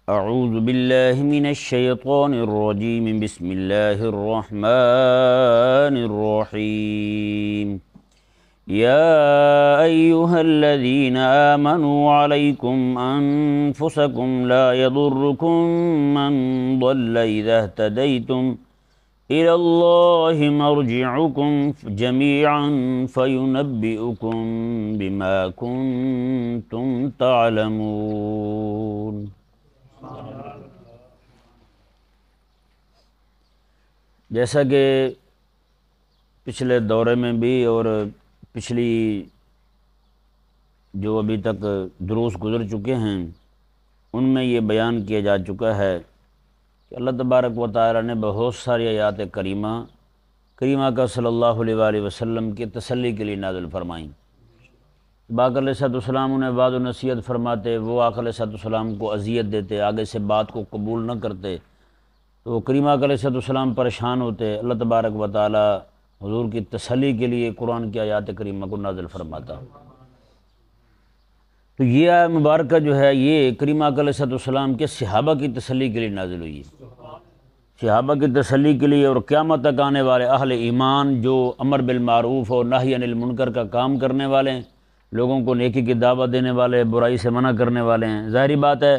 اعوذ باللہ من الشیطان الرجیم بسم اللہ الرحمن الرحیم یا ایہا الذین آمنوا علیکم انفسکم لا یضرکم من ضل اذا اہتدیتم الی اللہ مرجعکم جمیعا فینبئکم بما کنتم تعلمون۔ جیسا کہ پچھلے دورے میں بھی اور پچھلی جو ابھی تک دروس گزر چکے ہیں ان میں یہ بیان کیا جا چکا ہے کہ اللہ تبارک و تعالی نے بہت ساری آیات کریمہ کا صلی اللہ علیہ وآلہ وسلم کی تسلی کے لیے نازل فرمائیں۔ باقر علیہ السلام انہیں وعظ و نصیحت فرماتے، وہ آقا علیہ السلام کو اذیت دیتے، آگے سے بات کو قبول نہ کرتے، تو کریمہ علیہ السلام پریشان ہوتے۔ اللہ تبارک و تعالی حضور کی تسلی کے لیے قرآن کی آیات کریمہ کو نازل فرماتا۔ تو یہ آیت مبارکہ جو ہے یہ کریمہ علیہ السلام کے صحابہ کی تسلی کے لیے نازل ہوئی ہے، صحابہ کی تسلی کے لیے، اور قیامت تک آنے والے اہل ایمان جو امر بالمعروف اور نہی عن المنکر کا کام کرنے والے ہیں، لوگوں کو نیکی کی دعوت دینے والے، برائی سے منع کرنے والے ہیں۔ ظاہری بات ہے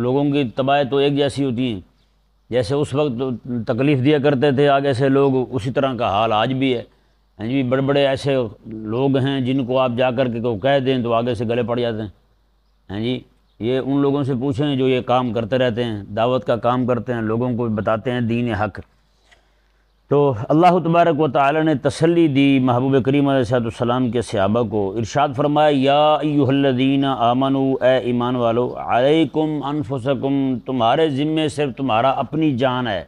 لوگوں کی طباع تو ایک جیسی ہوتی ہیں، جیسے اس وقت تکلیف دیا کرتے تھے آگے سے لوگ، اسی طرح کا حال آج بھی ہے۔ ہاں جی، بڑے بڑے ایسے لوگ ہیں جن کو آپ جا کر کے کہہ دیں تو آگے سے گلے پڑ جاتے ہیں۔ ہاں جی، یہ ان لوگوں سے پوچھیں جو یہ کام کرتے رہتے ہیں، دعوت کا کام کرتے ہیں، لوگوں کو بتاتے ہیں دین حق۔ تو اللہ تبارک و تعالی نے تسلی دی محبوب کریم علیہ السلام کے صحابہ کو، ارشاد فرمایا یا ایھا الذین آمنوا، اے ایمان والو، علیکم انفسکم، تمہارے ذمے صرف تمہارا اپنی جان ہے،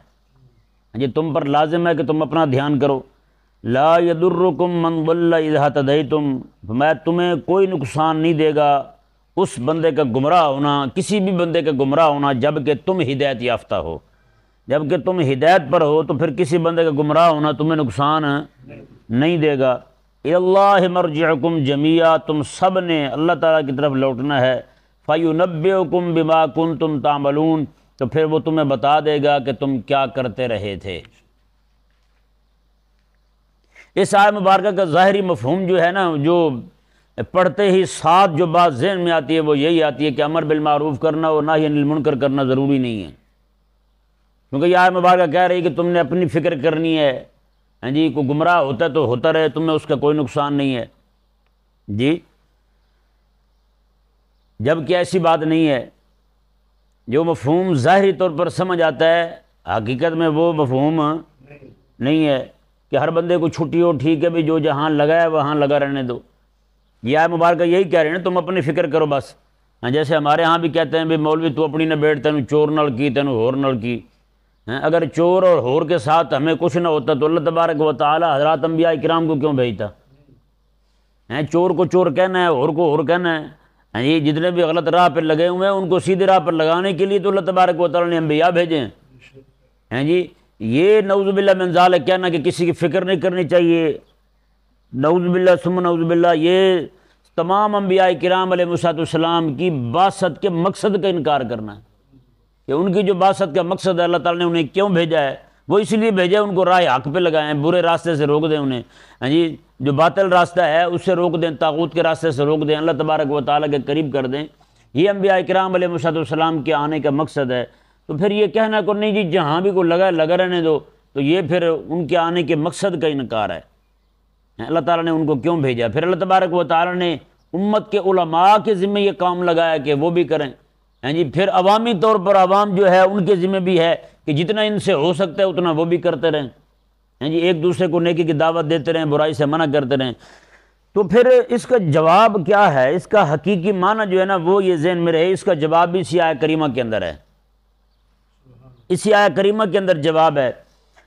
یہ تم پر لازم ہے کہ تم اپنا دھیان کرو۔ لا یضرکم من ضل اذا اہتدیتم، میں تمہیں کوئی نقصان نہیں دے گا اس بندے کا گمراہ ہونا، کسی بھی بندے کا گمراہ ہونا جب کہ تم ہدایت یافتہ ہو۔ جب کہ تم ہدایت پر ہو تو پھر کسی بندے کا گمراہ ہونا تمہیں نقصان نہیں دے گا۔ اللہ مرجعکم جمیعا، تم سب نے اللہ تعالیٰ کی طرف لوٹنا ہے۔ فینبئکم بما کنتم تعملون، تو پھر وہ تمہیں بتا دے گا کہ تم کیا کرتے رہے تھے۔ اس آیت مبارکہ کا ظاہری مفہوم جو ہے نا، جو پڑھتے ہی ساتھ جو بات ذہن میں آتی ہے وہ یہی آتی ہے کہ امر بالمعروف کرنا اور نہی عن المنکر کرنا ضروری نہیں ہے، کیونکہ یہ آیت مبارکہ کہہ رہی کہ تم نے اپنی فکر کرنی ہے۔ ہاں جی، کوئی گمراہ ہوتا ہے تو ہوتا رہے، تمہیں اس کا کوئی نقصان نہیں ہے جی، جب کہ ایسی بات نہیں ہے۔ جو مفہوم ظاہری طور پر سمجھ آتا ہے حقیقت میں وہ مفہوم نہیں ہے کہ ہر بندے کو چھٹی ہو، ٹھیک ہے بھی، جو جہاں لگا ہے وہاں لگا رہنے دو۔ یہ آیت مبارکہ یہی کہہ رہے ہیں تم اپنی فکر کرو بس۔ ہاں، جیسے ہمارے ہاں بھی کہتے ہیں بھی مولوی تو اپنی نہ بیٹھ، تینوں چور نال کی، تینوں ہور نال کی۔ اگر چور اور ہور کے ساتھ ہمیں کچھ نہ ہوتا تو اللہ تبارک و تعالی حضرات انبیاء کرام کو کیوں بھیجتا؟ چور کو چور کہنا ہے، ہور کو ہور کہنا ہے۔ ہاں جی، جتنے بھی غلط راہ پر لگے ہوئے ہیں ان کو سیدھے راہ پر لگانے کے لیے تو اللہ تبارک و تعالی نے انبیاء بھیجے ہیں۔ ہاں جی، یہ نعوذ باللہ من ذالک کہنا کہ کسی کی فکر نہیں کرنی چاہیے، نعوذ باللہ ثم نعوذ باللہ، یہ تمام انبیاء کرام علیہ السلام کی بعثت کے مقصد کا انکار کرنا ہے کہ ان کی جو بعثت کا مقصد ہے، اللہ تعالیٰ نے انہیں کیوں بھیجا ہے، وہ اس لیے بھیجا ہے ان کو راہ حق پہ لگائیں، برے راستے سے روک دیں انہیں۔ ہاں جی، جو باطل راستہ ہے اس سے روک دیں، طاغوت کے راستے سے روک دیں، اللہ تبارک و تعالیٰ کے قریب کر دیں۔ یہ انبیاء کرام علیہ السلام کے آنے کا مقصد ہے۔ تو پھر یہ کہنا کو نہیں جی جہاں بھی کوئی لگا رہنے دو، تو یہ پھر ان کے آنے کے مقصد کا انکار ہے۔ اللہ تعالیٰ نے ان کو کیوں بھیجا؟ پھر اللہ تبارک و تعالیٰ نے امت کے علماء کے ذمہ یہ کام لگایا کہ وہ بھی کریں۔ ہاں جی، پھر عوامی طور پر عوام جو ہے ان کے ذمہ بھی ہے کہ جتنا ان سے ہو سکتا ہے اتنا وہ بھی کرتے رہیں۔ ہاں جی، ایک دوسرے کو نیکی کی دعوت دیتے رہیں، برائی سے منع کرتے رہیں۔ تو پھر اس کا جواب کیا ہے؟ اس کا حقیقی معنی جو ہے نا وہ یہ ذہن میں رہے، اس کا جواب بھی اسی آیت کریمہ کے اندر ہے۔ اسی آیت کریمہ کے اندر جواب ہے۔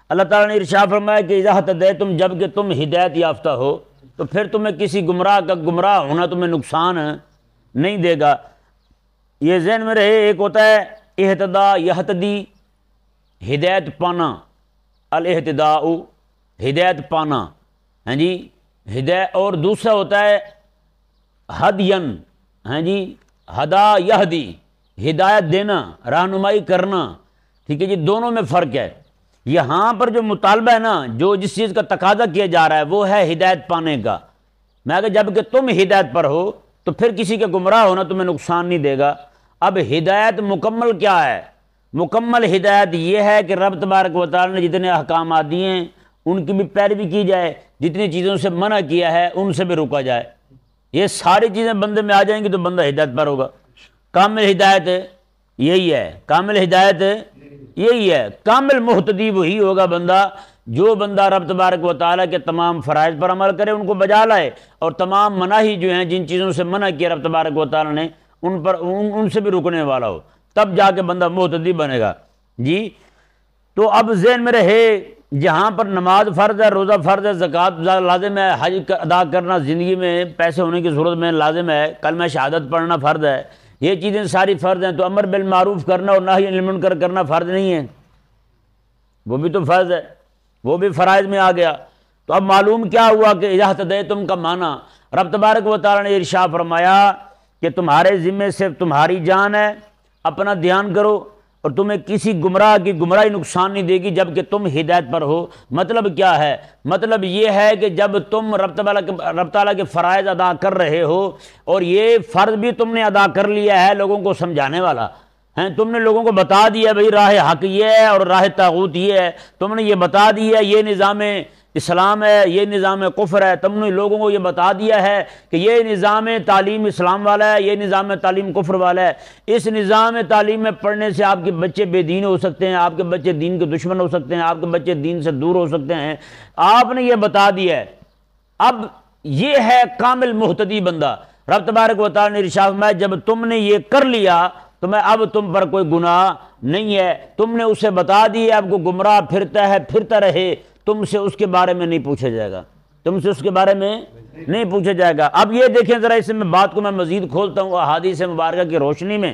اللہ تعالیٰ نے ارشاد فرمایا کہ اذا اہتدیتم، جب کہ تم ہدایت یافتہ ہو تو پھر تمہیں کسی گمراہ کا گمراہ ہونا تمہیں نقصان نہیں دے گا۔ یہ ذہن میں رہے، ایک ہوتا ہے اہتدا یہتدی، ہدایت پانا، الاہتداء ہدایت پانا، ہاں جی ہدایت، اور دوسرا ہوتا ہے ہدین، ہاں جی ہدا یہدی، ہدایت دینا، رہنمائی کرنا، ٹھیک ہے جی، دونوں میں فرق ہے۔ یہاں پر جو مطالبہ ہے نا، جو جس چیز کا تقاضا کیا جا رہا ہے وہ ہے ہدایت پانے کا۔ میں کہ جب کہ تم ہدایت پر ہو تو پھر کسی کے گمراہ ہونا تمہیں نقصان نہیں دے گا۔ اب ہدایت مکمل کیا ہے؟ مکمل ہدایت یہ ہے کہ رب تبارک و تعالی نے جتنے احکامات دیے ہیں ان کی بھی پیروی کی جائے، جتنی چیزوں سے منع کیا ہے ان سے بھی روکا جائے۔ یہ ساری چیزیں بندے میں آ جائیں گی تو بندہ ہدایت پر ہوگا۔ کامل ہدایت یہی ہے، کامل ہدایت یہی ہے، کامل مہتدی وہی ہوگا بندہ جو بندہ رب تبارک و تعالیٰ کے تمام فرائض پر عمل کرے، ان کو بجا لائے، اور تمام مناہی جو ہیں جن چیزوں سے منع کیا رب تبارک و تعالیٰ نے ان سے بھی رکنے والا ہو، تب جا کے بندہ مہتدی بنے گا۔ جی تو اب ذہن میں رہے، جہاں پر نماز فرض ہے، روزہ فرض ہے، زکوٰۃ لازم ہے، حج ادا کرنا زندگی میں پیسے ہونے کی صورت میں لازم ہے، کلمہ شہادت پڑھنا فرض ہے، یہ چیزیں ساری فرض ہیں، تو امر بالمعروف کرنا اور نہی عن المنکر کرنا فرض نہیں ہے؟ وہ بھی تو فرض ہے، وہ بھی فرائض میں آ گیا۔ تو اب معلوم کیا ہوا کہ اذا اہتدیتم کا معنی رب تبارک و تعالیٰ نے ارشاد فرمایا کہ تمہارے ذمے سے تمہاری جان ہے، اپنا دھیان کرو، اور تمہیں کسی گمراہ کی گمراہی نقصان نہیں دے گی جب کہ تم ہدایت پر ہو۔ مطلب کیا ہے؟ مطلب یہ ہے کہ جب تم رب تعالیٰ کے فرائض ادا کر رہے ہو، اور یہ فرض بھی تم نے ادا کر لیا ہے لوگوں کو سمجھانے والا ہیں، تم نے لوگوں کو بتا دیا بھئی راہ حق یہ ہے اور راہ طاغوت یہ ہے، تم نے یہ بتا دیا یہ نظام اسلام ہے، یہ نظام کفر ہے، تم نے لوگوں کو یہ بتا دیا ہے کہ یہ نظام تعلیم اسلام والا ہے، یہ نظام تعلیم کفر والا ہے، اس نظام تعلیم میں پڑھنے سے آپ کے بچے بے دین ہو سکتے ہیں، آپ کے بچے دین کے دشمن ہو سکتے ہیں، آپ کے بچے دین سے دور ہو سکتے ہیں، آپ نے یہ بتا دیا ہے۔ اب یہ ہے کامل مہتدی بندہ۔ رب تبارک و تعالیٰ نے ارشاد فرمایا جب تم نے یہ کر لیا تو میں اب تم پر کوئی گناہ نہیں ہے، تم نے اسے بتا دیا، اب کو گمراہ پھرتا ہے پھرتا رہے، تم سے اس کے بارے میں نہیں پوچھا جائے گا، تم سے اس کے بارے میں نہیں پوچھا جائے گا۔ اب یہ دیکھیں ذرا، اس میں بات کو میں مزید کھولتا ہوں احادیث مبارکہ کی روشنی میں۔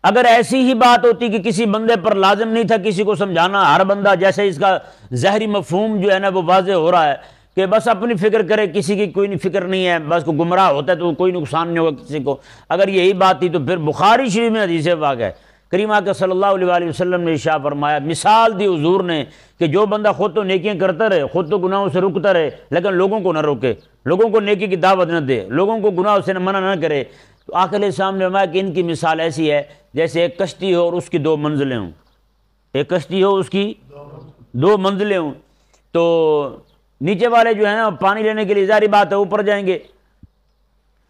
اگر ایسی ہی بات ہوتی کہ کسی بندے پر لازم نہیں تھا کسی کو سمجھانا، ہر بندہ جیسے اس کا ظاہری مفہوم جو ہے نا وہ واضح ہو رہا ہے کہ بس اپنی فکر کرے، کسی کی کوئی فکر نہیں ہے، بس کو گمراہ ہوتا ہے تو کوئی نقصان نہیں ہوگا کسی کو، اگر یہی بات تھی تو پھر بخاری شریف میں حدیث پاک ہے، کریمہ کے صلی اللہ علیہ وآلہ وسلم نے ارشاد فرمایا، مثال دی حضور نے کہ جو بندہ خود تو نیکیاں کرتا رہے، خود تو گناہوں سے رکتا رہے، لیکن لوگوں کو نہ روکے، لوگوں کو نیکی کی دعوت نہ دے، لوگوں کو گناہوں سے منع نہ کرے، تو آقا علیہ السلام نے فرمایا کہ ان کی مثال ایسی ہے جیسے ایک کشتی ہو اور اس کی 2 منزلیں ہوں، ایک کشتی ہو اس کی 2 منزلیں ہوں، تو نیچے والے جو ہیں نا پانی لینے کے لیے ظاہری بات ہے اوپر جائیں گے،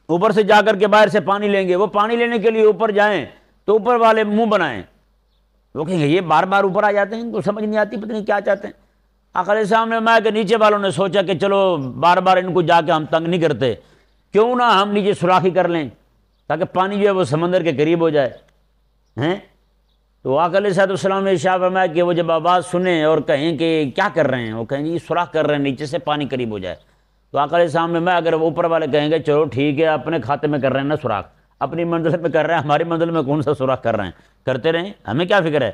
اوپر سے جا کر کے باہر سے پانی لیں گے، وہ پانی لینے کے لیے اوپر جائیں تو اوپر والے منہ بنائیں، وہ کہیں گے یہ بار بار اوپر آ جاتے ہیں، ان کو سمجھ نہیں آتی، پتہ نہیں کیا چاہتے ہیں۔ آقا علیہ السلام نے فرمایا کہ نیچے والوں نے سوچا کہ چلو بار بار ان کو جا کے ہم تنگ نہیں کرتے، کیوں نہ ہم نیچے سوراخی کر لیں تاکہ پانی جو ہے وہ سمندر کے قریب ہو جائے ہیں۔ تو آقا علیہ السلام نے ارشاد فرمایا کہ وہ جب آواز سنیں اور کہیں کہ کیا کر رہے ہیں، وہ کہیں گے سوراخ کر رہے ہیں نیچے سے پانی قریب ہو جائے، تو آقا علیہ السلام نے اگر اوپر والے کہیں گے چلو ٹھیک ہے اپنے کھاتے میں کر رہے ہیں نا سوراخ، اپنی منزل میں کر رہے ہیں، ہماری منزل میں کون سا سوراخ کر رہے ہیں، کرتے رہیں، ہمیں کیا فکر ہے۔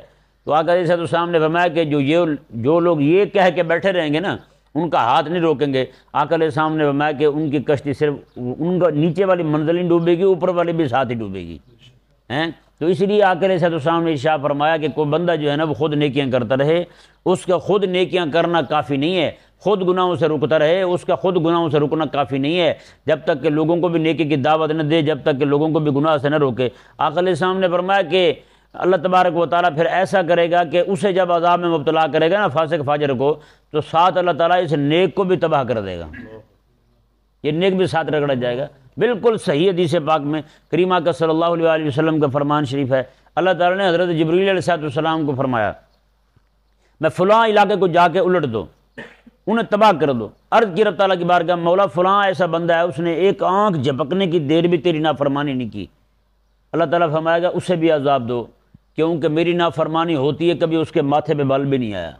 تو آقا علیہ السلام نے فرمایا کہ جو لوگ یہ کہہ کے بیٹھے رہیں گے نا ان کا ہاتھ نہیں روکیں گے، آقا علیہ السلام نے فرمایا کہ ان کی کشتی صرف ان کا نیچے والی منزل ہی ڈوبے گی، اوپر والی بھی ساتھ ہی ڈوبے گی ہیں۔ تو اس لیے آقا علیہ السلام نے ارشاد فرمایا کہ کوئی بندہ جو ہے نا وہ خود نیکیاں کرتا رہے، اس کا خود نیکیاں کرنا کافی نہیں ہے، خود گناہوں سے رکتا رہے، اس کا خود گناہوں سے رکنا کافی نہیں ہے، جب تک کہ لوگوں کو بھی نیکی کی دعوت نہ دے، جب تک کہ لوگوں کو بھی گناہ سے نہ روکے۔ آقا علیہ السلام نے فرمایا کہ اللہ تبارک و تعالیٰ پھر ایسا کرے گا کہ اسے جب عذاب میں مبتلا کرے گا نا فاسق فاجر کو، تو ساتھ اللہ تعالیٰ اس نیک کو بھی تباہ کر دے گا، یہ نیک بھی ساتھ رگڑا جائے گا۔ بالکل صحیح حدیث پاک میں کریمہ کا صلی اللہ علیہ وآلہ وسلم کا فرمان شریف ہے، اللہ تعالیٰ نے حضرت جبریل علیہ السلام کو فرمایا میں فلاں علاقے کو جا کے الٹ دو، انہیں تباہ کر دو۔ عرض کی رب تعالیٰ کی بارگاہ مولا فلاں ایسا بندہ ہے اس نے ایک آنکھ جھپکنے کی دیر بھی تیری نافرمانی نہیں کی، اللہ تعالیٰ فرمائے گا اسے بھی عذاب دو، کیونکہ میری نافرمانی ہوتی ہے کبھی اس کے ماتھے پہ بال بھی نہیں آیا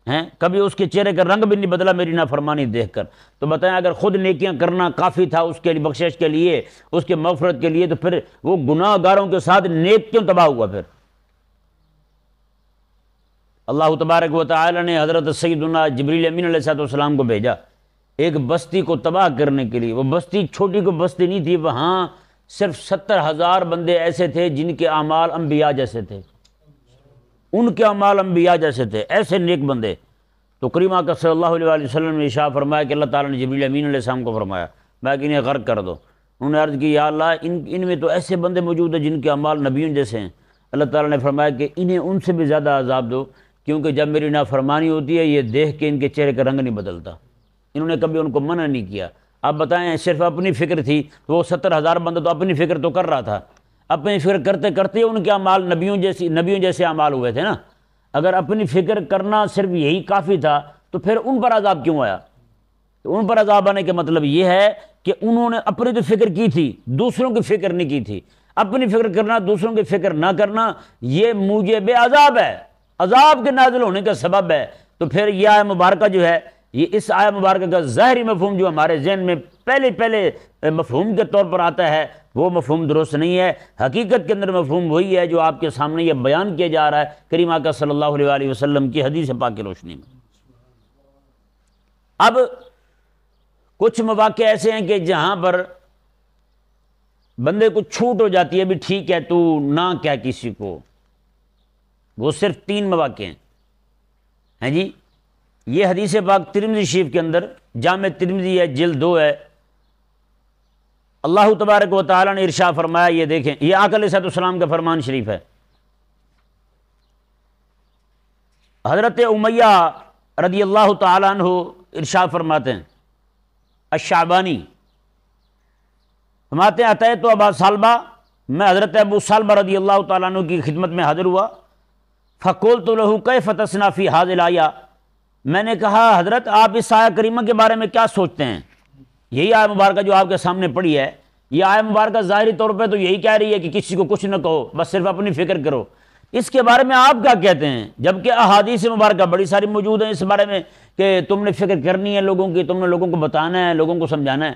ہیں، کبھی اس کے چہرے کا رنگ بھی نہیں بدلا میری نافرمانی دیکھ کر۔ تو بتائیں اگر خود نیکیاں کرنا کافی تھا اس کے لیے بخشش کے لیے، اس کے مغفرت کے لیے، تو پھر وہ گناہ گاروں کے ساتھ نیک کیوں تباہ ہوا؟ پھر اللہ تبارک و تعالی نے حضرت سیدنا جبریل امین علیہ السلام کو بھیجا ایک بستی کو تباہ کرنے کے لیے۔ وہ بستی چھوٹی کو بستی نہیں تھی، وہاں صرف 70,000 بندے ایسے تھے جن کے اعمال انبیاء جیسے تھے، ان کے اعمال انبیاء جیسے تھے، ایسے نیک بندے۔ تو کریم آقا صلی اللہ علیہ وآلہ وسلم نے ارشاد فرمایا کہ اللہ تعالیٰ نے جبریل امین علیہ السلام کو فرمایا میں کہ انہیں غرق کر دو۔ انہوں نے عرض کی یا اللہ ان میں تو ایسے بندے موجود ہیں جن کے اعمال نبیوں جیسے ہیں۔ اللہ تعالیٰ نے فرمایا کہ انہیں ان سے بھی زیادہ عذاب دو، کیونکہ جب میری نافرمانی ہوتی ہے یہ دیکھ کے ان کے چہرے کا رنگ نہیں بدلتا۔ انہوں نے کبھی ان کو منع نہیں کیا۔ اب بتائیں صرف اپنی فکر تھی تو وہ 70,000 بندہ تو اپنی فکر تو کر رہا تھا، اپنی فکر کرتے کرتے ان کے اعمال نبیوں جیسے اعمال ہوئے تھے نا۔ اگر اپنی فکر کرنا صرف یہی کافی تھا تو پھر ان پر عذاب کیوں آیا؟ تو ان پر عذاب آنے کا مطلب یہ ہے کہ انہوں نے اپنی تو فکر کی تھی، دوسروں کی فکر نہیں کی تھی۔ اپنی فکر کرنا، دوسروں کی فکر نہ کرنا، یہ موجب عذاب ہے، عذاب کے نازل ہونے کا سبب ہے۔ تو پھر یہ آیہ مبارکہ جو ہے، یہ اس آیہ مبارکہ کا ظاہری مفہوم جو ہمارے ذہن میں پہلے مفہوم کے طور پر آتا ہے وہ مفہوم درست نہیں ہے۔ حقیقت کے اندر مفہوم وہی ہے جو آپ کے سامنے یہ بیان کیا جا رہا ہے کریم آقا صلی اللہ علیہ وآلہ وسلم کی حدیث پاک کی روشنی میں۔ اب کچھ مواقع ایسے ہیں کہ جہاں پر بندے کو چھوٹ ہو جاتی ہے بھی ٹھیک ہے تو نہ کہہ کسی کو، وہ صرف 3 مواقع ہیں جی۔ یہ حدیث پاک ترمذی شریف کے اندر، جامع ترمذی ہے جلد 2 ہے، اللہ تبارک و تعالیٰ نے ارشاد فرمایا، یہ دیکھیں یہ آقا علیہ السلام کا فرمان شریف ہے۔ حضرت امیہ رضی اللہ تعالیٰ عنہ ارشاد فرماتے ہیں، الشعبانی فرماتے ہیں اتیت ابا سالبہ، میں حضرت ابو سالبہ رضی اللہ تعالیٰ عنہ کی خدمت میں حاضر ہوا، فقلت له کیف تصنع فی هذه الآیہ، میں نے کہا حضرت آپ اس آیہ کریمہ کے بارے میں کیا سوچتے ہیں؟ یہی آیہ مبارکہ جو آپ کے سامنے پڑھی ہے، یہ آیہ مبارکہ ظاہری طور پہ تو یہی کہہ رہی ہے کہ کسی کو کچھ نہ کہو، بس صرف اپنی فکر کرو۔ اس کے بارے میں آپ کیا کہتے ہیں؟ جبکہ احادیث مبارکہ بڑی ساری موجود ہیں اس بارے میں کہ تم نے فکر کرنی ہے لوگوں کی، تم نے لوگوں کو بتانا ہے، لوگوں کو سمجھانا ہے۔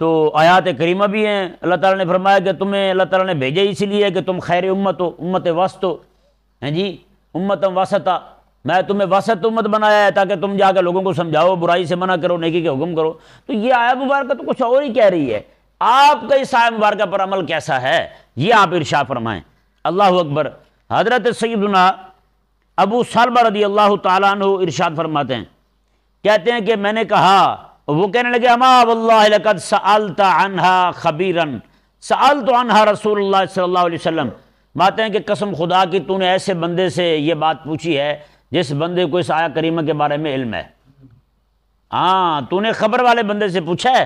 تو آیات کریمہ بھی ہیں، اللہ تعالیٰ نے فرمایا کہ تمہیں اللہ تعالیٰ نے بھیجا اس لیے کہ تم خیر امت ہو، امت وسط ہو، ہیں جی، امت وسطہ، میں تمہیں وسط امت بنایا ہے تاکہ تم جا کے لوگوں کو سمجھاؤ، برائی سے منع کرو، نیکی کے حکم کرو۔ تو یہ آیہ مبارکہ تو کچھ اور ہی کہہ رہی ہے، آپ کا اس آیہ مبارکہ پر عمل کیسا ہے یہ آپ ارشاد فرمائیں۔ اللہ اکبر۔ حضرت سیدنا ابو سالبہ رضی اللہ تعالیٰ عنہ ارشاد فرماتے ہیں، کہتے ہیں کہ میں نے کہا، وہ کہنے لگے اما واللہ لقد سألت عنہا خبیرا سألت عنہا رسول اللہ صلی اللہ علیہ وسلم، ماتے ہیں کہ قسم خدا کی تو نے ایسے بندے سے یہ بات پوچھی ہے جس بندے کو اس آیہ کریمہ کے بارے میں علم ہے۔ ہاں تو نے خبر والے بندے سے پوچھا ہے،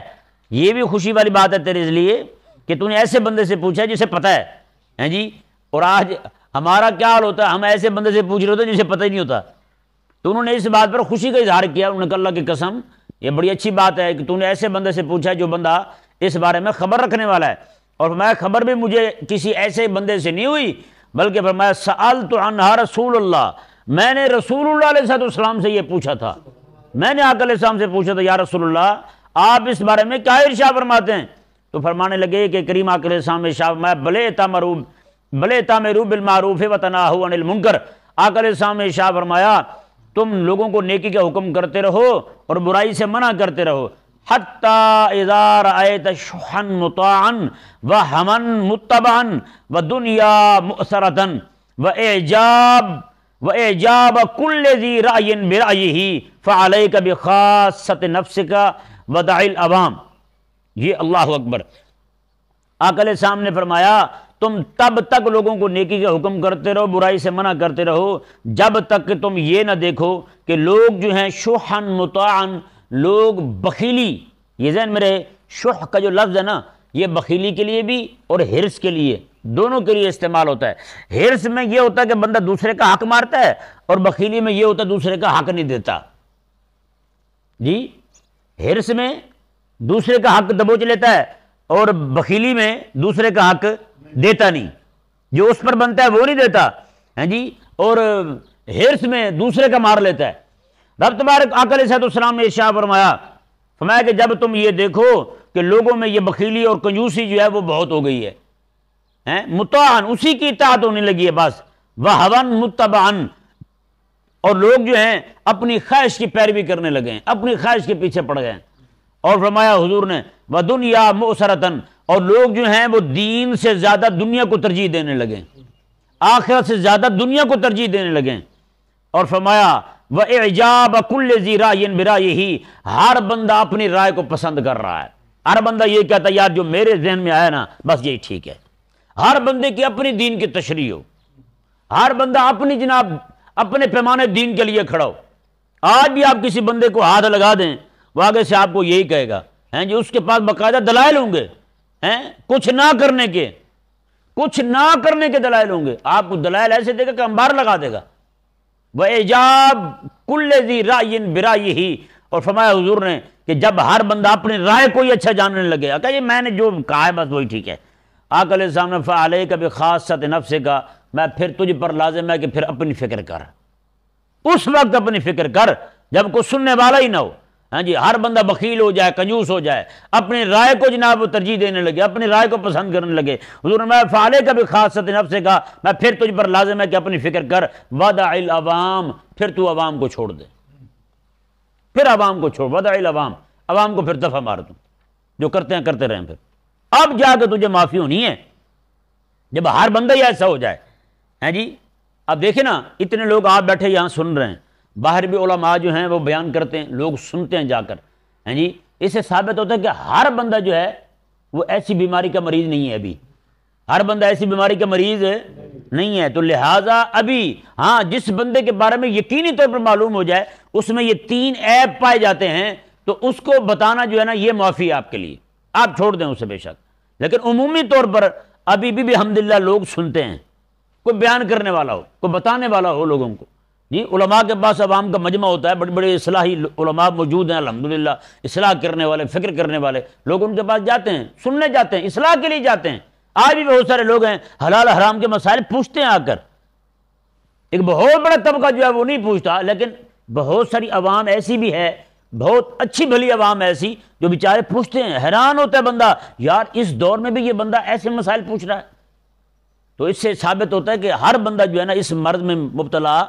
یہ بھی خوشی والی بات ہے تیرے لیے کہ تو نے ایسے بندے سے پوچھا ہے جسے پتہ ہے جی۔ اور آج ہمارا کیا حال ہوتا ہے، ہم ایسے بندے سے پوچھ رہے ہوتے ہیں جسے پتہ ہی نہیں ہوتا۔ تو انہوں نے اس بات پر خوشی کا اظہار کیا، انہوں نے کہا اللہ کی قسم یہ بڑی اچھی بات ہے کہ تو نے ایسے بندے سے پوچھا ہے جو بندہ اس بارے میں خبر رکھنے والا ہے۔ اور فرمایا خبر بھی مجھے کسی ایسے بندے سے نہیں ہوئی، بلکہ فرمایا سألت عنہا رسول اللہ، میں نے رسول اللہ علیہ السلام سے یہ پوچھا تھا، میں نے آقا علیہ السلام سے پوچھا تھا یا رسول اللہ آپ اس بارے میں کیا ارشاد فرماتے ہیں؟ تو فرمانے لگے کہ کریم آقا علیہ السلام نے ارشاد فرمایا بلے تامروا بالمعروف وتناہوا عن المنکر، آقا علیہ السلام نے ارشاد فرمایا تم لوگوں کو نیکی کا حکم کرتے رہو اور برائی سے منع کرتے رہو، حتی اذا رأیت شحا مطاعا وہما متبعا ودنیا مؤثرتا وإعجاب کل ذی رأی برأیہ فعلیک بخاصۃ نفسک ودع العوام۔ یہ اللہ اکبر۔ آقا علیہ السلام نے فرمایا تم تب تک لوگوں کو نیکی کا حکم کرتے رہو، برائی سے منع کرتے رہو، جب تک کہ تم یہ نہ دیکھو کہ لوگ جو ہیں شحا مطاعا، لوگ بخیلی، یہ ذہن میں رہے شح کا جو لفظ ہے نا یہ بخیلی کے لیے بھی اور حرص کے لیے، دونوں کے لیے استعمال ہوتا ہے۔ حرص میں یہ ہوتا ہے کہ بندہ دوسرے کا حق مارتا ہے، اور بخیلی میں یہ ہوتا ہے دوسرے کا حق نہیں دیتا جی۔ حرص میں دوسرے کا حق دبوچ لیتا ہے اور بخیلی میں دوسرے کا حق دیتا نہیں، جو اس پر بنتا ہے وہ نہیں دیتا ہے جی، اور حرص میں دوسرے کا مار لیتا ہے۔ رب تبارک آقا علیہ السلام نے ارشاد فرمایا کہ جب تم یہ دیکھو کہ لوگوں میں یہ بخیلی اور کنجوسی جو ہے وہ بہت ہو گئی ہے، مطاعن اسی کی اطاعت ہونے لگی ہے بس، وہوا متبعا، اور لوگ جو ہیں اپنی خواہش کی پیروی کرنے لگے ہیں، اپنی خواہش کے پیچھے پڑ گئے ہیں۔ اور فرمایا حضور نے ودنیا مؤثرتا، اور لوگ جو ہیں وہ دین سے زیادہ دنیا کو ترجیح دینے لگے، آخرت سے زیادہ دنیا کو ترجیح دینے لگے۔ اور فرمایا وَإِعْجَابَ كُلِّ ذِي رَأْيٍ بِرَأْيِهِ، ہر بندہ اپنی رائے کو پسند کر رہا ہے، ہر بندہ یہ کہتا ہے یار جو میرے ذہن میں آیا نا بس یہی ٹھیک ہے۔ ہر بندے کی اپنی دین کی تشریح ہو، ہر بندہ اپنی جناب اپنے پیمانے دین کے لیے کھڑا ہو۔ آج بھی آپ کسی بندے کو ہاتھ لگا دیں وہ آگے سے آپ کو یہی کہے گا ہیں جی، اس کے پاس باقاعدہ دلائل ہوں گے، ہیں کچھ نہ کرنے کے دلائل ہوں گے، آپ کو دلائل ایسے دے گا کہ انبار لگا دے گا۔ وَإِعْجَابَ كُلِّ ذِي رَأْيٍ بِرَأْيِهِ، اور فرمایا حضور نے کہ جب ہر بندہ اپنی رائے کو ہی اچھا جاننے لگے، کہ یہ میں نے جو کہا ہے بس وہی ٹھیک ہے۔ آقا علیہ السلام نے فَعَلَيْكَ بِخَاصَّةِ نَفْسِكَ، میں پھر تجھ پر لازم ہے کہ پھر اپنی فکر کر، اس وقت اپنی فکر کر جب کوئی سننے والا ہی نہ ہو۔ ہاں جی، ہر بندہ بخیل ہو جائے، کنجوس ہو جائے، اپنی رائے کو جناب وہ ترجیح دینے لگے، اپنی رائے کو پسند کرنے لگے۔ حضور نے فَعَلَيْكَ بِخَاصَّةِ نَفْسِكَ، میں پھر تجھ پر لازم ہے کہ اپنی فکر کر، وَدَعِ الْعَوَامَ، پھر تو عوام کو چھوڑ دے، پھر عوام کو چھوڑ، وَدَعِ الْعَوَامَ، عوام کو پھر دفع مار دوں، جو کرتے ہیں کرتے رہیں، پھر اب جا کے تجھے معافی ہونی ہے جب ہر بندہ ہی ایسا ہو جائے۔ ہیں جی، اب دیکھیں نا، اتنے لوگ آپ بیٹھے یہاں سن رہے ہیں، باہر بھی علماء جو ہیں وہ بیان کرتے ہیں، لوگ سنتے ہیں جا کر، ہیں جی، اس سے ثابت ہوتا ہے کہ ہر بندہ جو ہے وہ ایسی بیماری کا مریض نہیں ہے، ابھی ہر بندہ ایسی بیماری کا مریض نہیں ہے۔ تو لہٰذا ابھی ہاں جس بندے کے بارے میں یقینی طور پر معلوم ہو جائے اس میں یہ 3 عیب پائے جاتے ہیں تو اس کو بتانا جو ہے نا یہ معافی ہے آپ کے لیے، آپ چھوڑ دیں اسے بے شک۔ لیکن عمومی طور پر ابھی بھی الحمدللہ لوگ سنتے ہیں، کوئی بیان کرنے والا ہو، کوئی بتانے والا ہو لوگوں کو۔ جی، علماء کے پاس عوام کا مجمع ہوتا ہے، بڑے بڑے اصلاحی علماء موجود ہیں الحمدللہ، اصلاح کرنے والے، فکر کرنے والے لوگ ان کے پاس جاتے ہیں، سننے جاتے ہیں، اصلاح کے لیے جاتے ہیں۔ آج بھی بہت سارے لوگ ہیں حلال حرام کے مسائل پوچھتے ہیں آ کر، ایک بہت بڑا طبقہ جو ہے وہ نہیں پوچھتا، لیکن بہت ساری عوام ایسی بھی ہے، بہت اچھی بھلی عوام ایسی جو بیچارے پوچھتے ہیں۔ حیران ہوتا ہے بندہ، یار اس دور میں بھی یہ بندہ ایسے مسائل پوچھ رہا ہے۔ تو اس سے ثابت ہوتا ہے کہ ہر بندہ جو ہے نا اس مرض میں مبتلا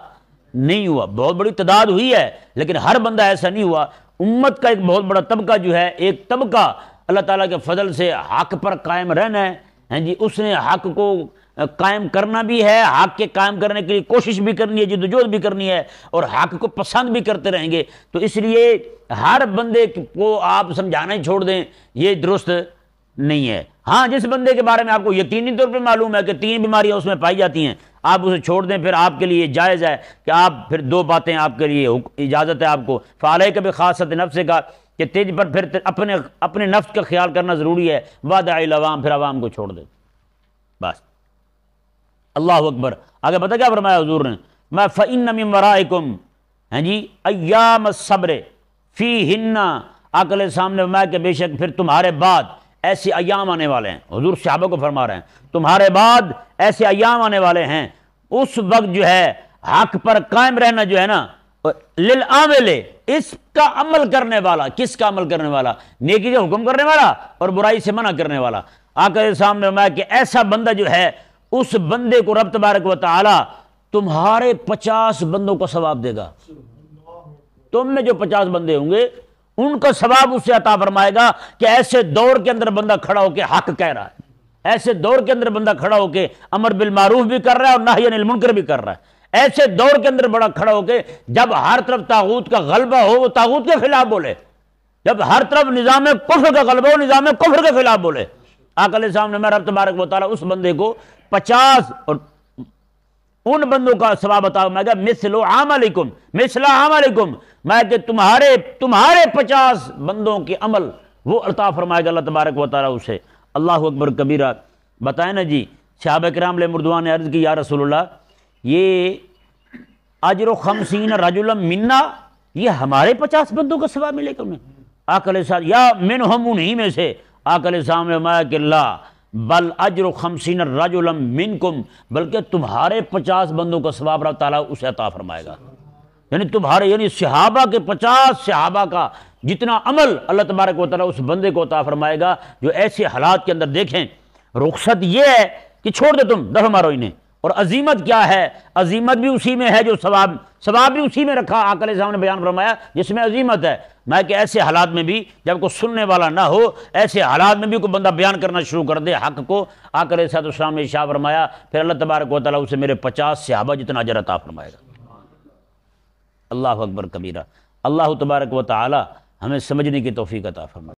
نہیں ہوا، بہت بڑی تعداد ہوئی ہے لیکن ہر بندہ ایسا نہیں ہوا۔ امت کا ایک بہت بڑا طبقہ جو ہے، ایک طبقہ اللہ تعالیٰ کے فضل سے حق پر قائم رہنا ہے، ہیں جی، اس نے حق کو قائم کرنا بھی ہے، حق کے قائم کرنے کے لیے کوشش بھی کرنی ہے، جدوجہد بھی کرنی ہے، اور حق کو پسند بھی کرتے رہیں گے۔ تو اس لیے ہر بندے کو آپ سمجھانا ہی چھوڑ دیں، یہ درست نہیں ہے۔ ہاں جس بندے کے بارے میں آپ کو یقینی طور پہ معلوم ہے کہ 3 بیماریاں اس میں پائی جاتی ہیں، آپ اسے چھوڑ دیں، پھر آپ کے لیے جائز ہے کہ آپ پھر 2 باتیں آپ کے لیے اجازت ہے آپ کو، فَعَلَيْكَ بِخَاصَّةِ نَفْسِكَ، کہ تیج پر پھر اپنے نفس کا خیال کرنا ضروری ہے، وَدَعِ الْعَوَامَ، پھر عوام کو چھوڑ دیں بس۔ اللہ اکبر۔ آگے پتہ کیا فرمایا حضور نے؟ میں فَإِنَّ مِن وَرَائِكُمْ، ہیں جی، ایام الصبر فیہن، آقا علیہ السلام نے فرمایا کہ بے شک پھر تمہارے بعد ایسے ایام آنے والے ہیں، حضور صحابہ کو فرما رہے ہیں تمہارے بعد ایسے ایام آنے والے ہیں، اس وقت جو ہے حق پر قائم رہنا جو ہے نا، للعامل، اس کا عمل کرنے والا، کس کا عمل کرنے والا؟ نیکی کا حکم کرنے والا اور برائی سے منع کرنے والا۔ آقا علیہ السلام نے فرمایا کہ ایسا بندہ جو ہے اس بندے کو رب تبارک و تعالی تمہارے 50 بندوں کا ثواب دے گا۔ تم میں جو 50 بندے ہوں گے ان کا ثواب اس سے عطا فرمائے گا کہ ایسے دور کے اندر بندہ کھڑا ہو کے حق کہہ رہا ہے، ایسے دور کے اندر بندہ کھڑا ہو کے امر بالمعروف بھی کر رہا ہے اور نہی عن المنکر بھی کر رہا ہے، ایسے دور کے اندر بڑا کھڑا ہو کے جب ہر طرف طاغوت کا غلبہ ہو وہ طاغوت کے خلاف بولے، جب ہر طرف نظام کفر کا غلبہ ہو نظام کفر کے خلاف بولے۔ آقا علیہ السلام نے میں رب تبارک و تعالیٰ اس بندے کو 50 اور ان بندوں کا ثواب عطا فرمائے گا، مثل عملکم، مثل عملکم، میں کہ تمہارے 50 بندوں کے عمل وہ عطا فرمائے گا اللہ تبارک و تعالیٰ اسے۔ اللہ اکبر کبیرہ۔ بتائیں نا جی، صحابہ کرام علیہ رضوان نے عرض کی یا رسول اللہ، یہ اجر 50 رجلا منا، یہ ہمارے 50 بندوں کا ثواب ملے گا انہیں؟ آقا علیہ السلام یا منہم، انہی میں سے۔ آقا علیہ السلام نے فرمایا کہ لا بل اجر 50 رجلا منکم، بلکہ تمہارے 50 بندوں کا ثواب اللہ تعالیٰ اسے عطا فرمائے گا، یعنی تمہارے یعنی صحابہ کے 50 صحابہ کا جتنا عمل اللہ تبارک و تعالیٰ اس بندے کو عطا فرمائے گا جو ایسے حالات کے اندر دیکھیں۔ رخصت یہ ہے کہ چھوڑ دے، تم دفع مارو انہیں، اور عظیمت کیا ہے؟ عظیمت بھی اسی میں ہے جو ثواب بھی اسی میں رکھا آقا علیہ السلام نے بیان فرمایا جس میں عظیمت ہے۔ میں کہ ایسے حالات میں بھی جب کوئی سننے والا نہ ہو، ایسے حالات میں بھی کوئی بندہ بیان کرنا شروع کر دے حق کو، آقا علیہ السلام نے ارشاد فرمایا پھر اللہ تبارک و تعالیٰ اسے میرے 50 صحابہ جتنا اجر عطا فرمائے گا۔ اللہ اکبر کبیرہ۔ اللہ تبارک و تعالیٰ ہمیں سمجھنے کی توفیق عطا فرمائے۔